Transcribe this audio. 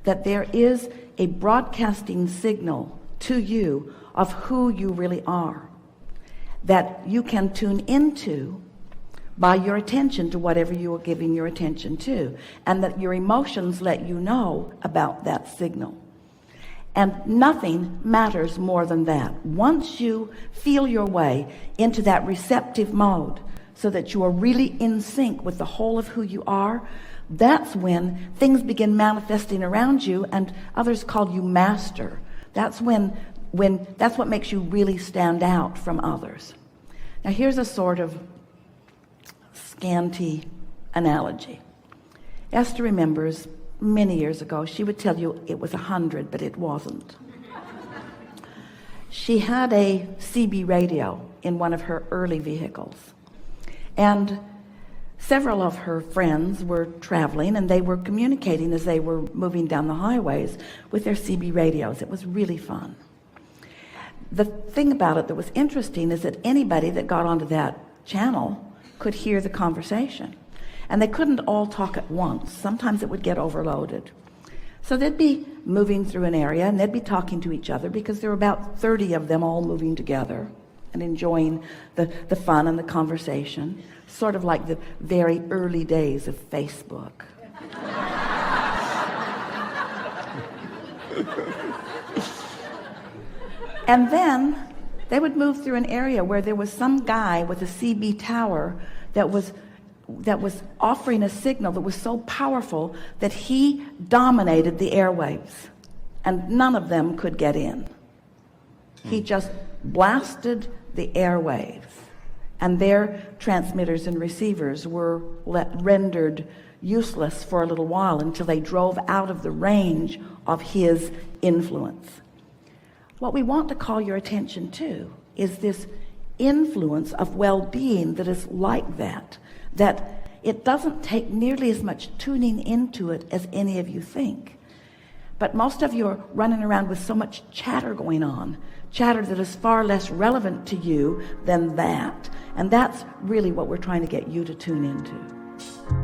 that there is a broadcasting signal to you of who you really are, that you can tune into by your attention to whatever you are giving your attention to, and that your emotions let you know about that signal. And nothing matters more than that. Once you feel your way into that receptive mode, so that you are really in sync with the whole of who you are, that's when things begin manifesting around you, and others call you master. That's when that's what makes you really stand out from others. Now here's a sort of scanty analogy. Esther remembers many years ago, she would tell you it was 100, but it wasn't. She had a CB radio in one of her early vehicles, and several of her friends were traveling, and they were communicating as they were moving down the highways with their CB radios. It was really fun. The thing about it that was interesting is that anybody that got onto that channel could hear the conversation, and they couldn't all talk at once. Sometimes it would get overloaded. So they'd be moving through an area, and they'd be talking to each other, because there were about 30 of them all moving together and enjoying the fun and the conversation, sort of like the very early days of Facebook. And then they would move through an area where there was some guy with a CB tower that was offering a signal that was so powerful that he dominated the airwaves, and none of them could get in. He just blasted the airwaves, and their transmitters and receivers were rendered useless for a little while until they drove out of the range of his influence. What we want to call your attention to is this influence of well-being that is like that it doesn't take nearly as much tuning into it as any of you think. But most of you are running around with so much chatter going on, chatter that is far less relevant to you than that. And that's really what we're trying to get you to tune into.